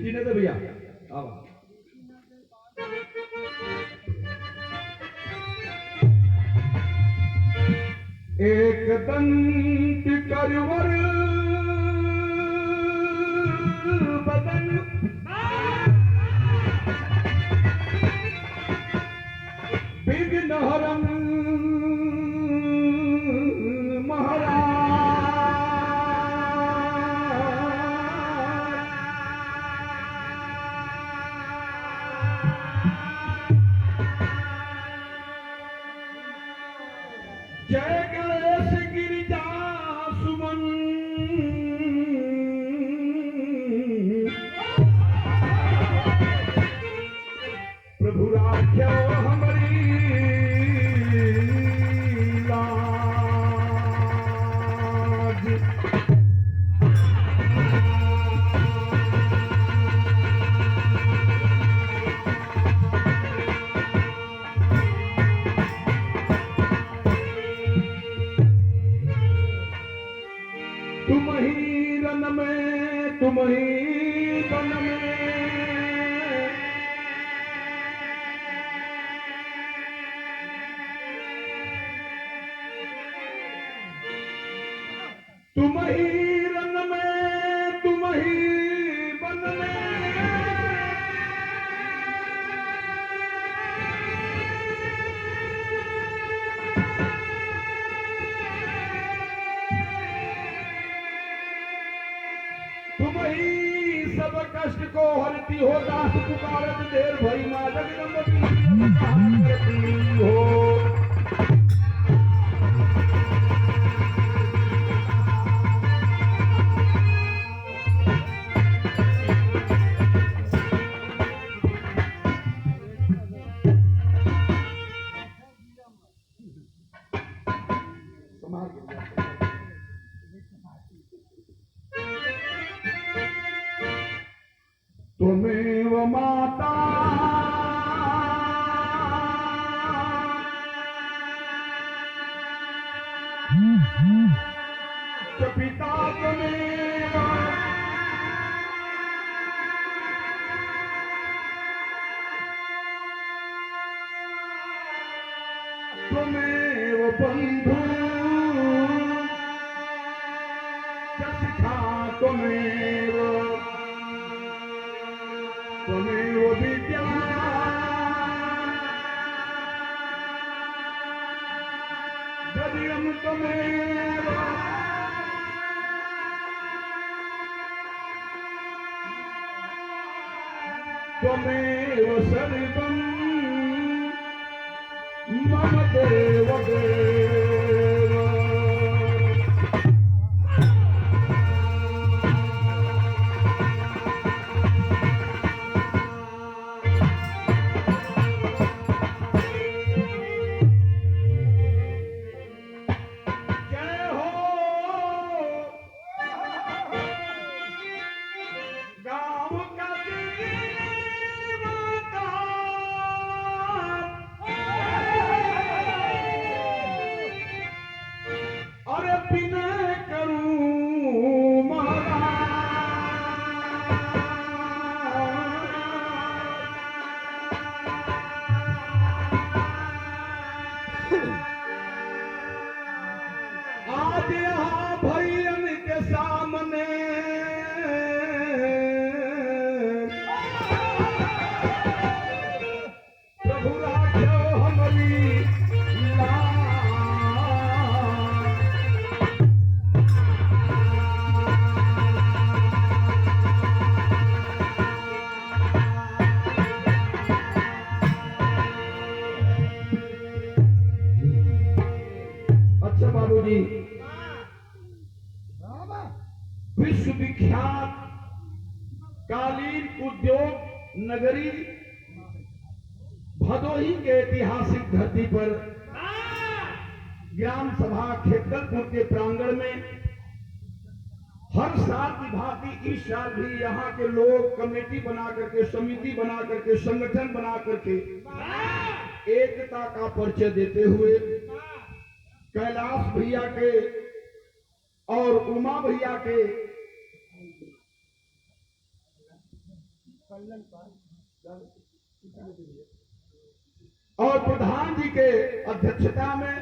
जीने दे भैया। आओ एक दंत करवर बदन विघ्नहरं जय गणेश गिरिजा सुमन प्रभु राख्यो हमारी लाज। तुम ही रन में तुम ही बन में तुम ही रन में तुम ही बन में तुम ही सब कष्ट को हरती हो दास पुकारत देर भई मां जगदम्बी करती हो। त्वमेव माता च पिता त्वमेव त्वमेव बन्धु च शिखा त्वमेव त्वमेव विद्या द्रव्यं त्वमेव त्वमेव सर्वं मम देव देव। आज यहाँ भैयन के सामने प्रभु राख्यो हमारी अच्छा बाबूजी, विश्व विख्यात कालीन उद्योग नगरी भदोही के ऐतिहासिक धरती पर ग्राम सभा खेतरपुर के प्रांगण में हर साल की भांति इस साल भी यहाँ के लोग कमेटी बना करके, समिति बना करके, संगठन बना करके एकता का परिचय देते हुए कैलाश भैया के और उमा भैया के और प्रधान जी के अध्यक्षता में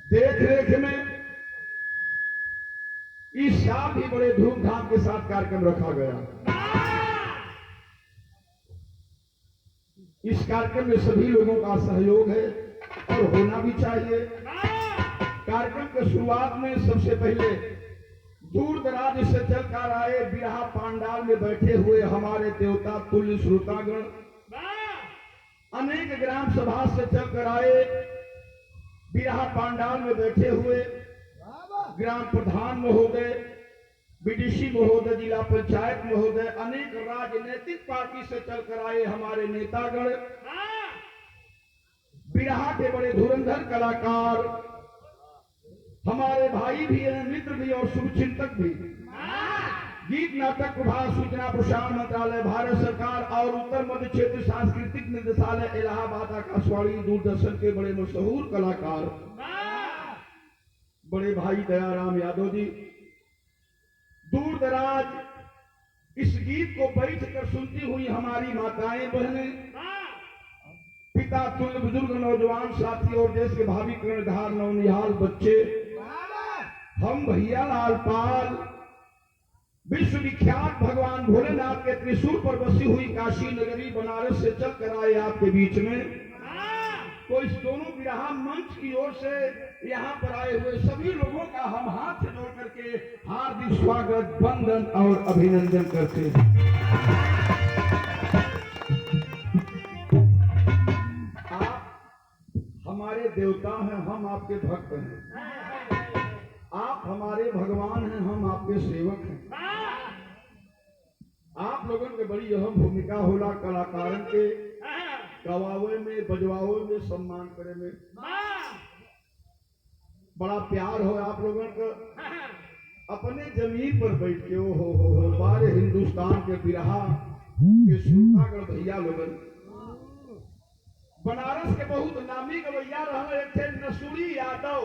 देख रेख में इस साल भी बड़े धूमधाम के साथ कार्यक्रम रखा गया। इस कार्यक्रम में सभी लोगों का सहयोग है और होना भी चाहिए। कार्यक्रम के शुरुआत में सबसे पहले दूर दराज से चलकर आए बिरहा पांडाल में बैठे हुए हमारे देवता तुल्य श्रोतागण, अनेक ग्राम सभा से चलकर आए बिरहा पांडाल में बैठे हुए ग्राम प्रधान महोदय, बीडीसी महोदय, जिला पंचायत महोदय, अनेक राजनीतिक पार्टी से चलकर आए हमारे नेतागण, बिरहा के बड़े धुरंधर कलाकार, हमारे भाई भी हैं, मित्र भी और शुभचिंतक भी, गीत नाटक विभाग, सूचना प्रसारण मंत्रालय, भारत सरकार और उत्तर मध्य क्षेत्र सांस्कृतिक निदेशालय, इलाहाबाद आकाशवाणी, दूरदर्शन के बड़े मशहूर कलाकार बड़े भाई दयाराम यादव जी, दूर दराज इस गीत को बैठ कर सुनती हुई हमारी माताएं बहनें, पिता तुल्य बुजुर्ग नौजवान साथी और देश के भावी कर्णधार नवनिहाल बच्चे, हम भैया लाल पाल, विश्व विख्यात भगवान भोलेनाथ के त्रिशूल पर बसी हुई काशी नगरी बनारस से चल कर आए आपके बीच में। तो इस दोनों बिरहा मंच की ओर से यहाँ पर आए हुए सभी लोगों का हम हाथ से जोड़ करके हार्दिक स्वागत, वंदन और अभिनंदन करते हैं। आप हमारे देवता हैं, हम आपके भक्त हैं। आप हमारे भगवान हैं, हम आपके सेवक हैं। आप लोगों के बड़ी अहम भूमिका होला कलाकारन के गवावे में, बजवावे में, सम्मान करे में। बड़ा प्यार हो आप लोगों का। अपने जमीन पर बैठ के हो बारे हिंदुस्तान के बिरहा के श्रोतागण भैया लोगन, बनारस के बहुत नामी गवैया रहा एक थे नसूरी यादव,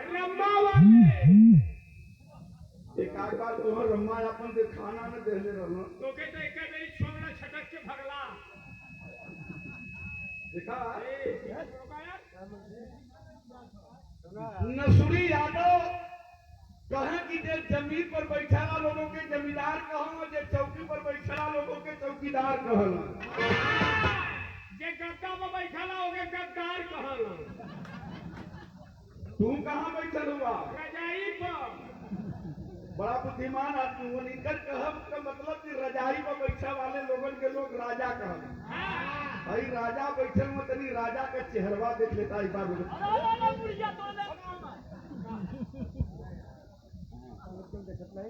रम्मा वाले एक आध बार तोहर रम्मा अपन के खाना में देले रहना तो के तो एक नहीं छोड़ना छटक के भगला देखा। नसूरी यादव कहे कि जे जमीन पर बैठा लोगों के जमींदार कहूँ, जे चौकी पर बैठा लोगों के चौकीदार कहला, जे गद्दा पर बैठा होगे गद्दार कहला। तू कहाँ बैठल हुआ? रजाई पर। बड़ा बुद्धिमान आदमी हो। निकल कहब का मतलब कि रजाई पर बैठा वाले लोगों के लोग राजा कहब। भाई राजा बैठल में तनी राजा का चेहरवा देख लेता एक बार।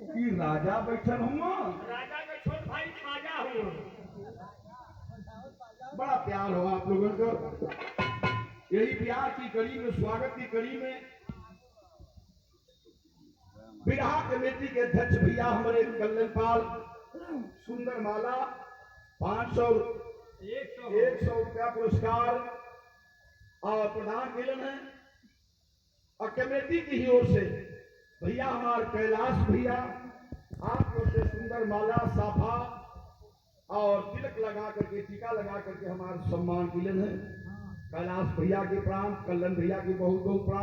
कि राजा बैठल हूँ, राजा का छोट भाई खाजा हूँ। बड़ा प्यार हो आप लोगों का। यही प्यार की कड़ी में, स्वागत की कड़ी में बिरहा कमेटी के अध्यक्ष भैया हमारे कल्याणपाल सुंदर माला 500 100 रुपया पुरस्कार और प्रदान किए हैं। और कमेटी की ही ओर से भैया हमारे कैलाश भैया आपको से सुंदर माला, साफा और तिलक लगा करके, टीका लगा करके हमारे सम्मान किए हैं। कैलाश भैया के प्राण, कल्याण भैया की बहुत बहुत प्राण।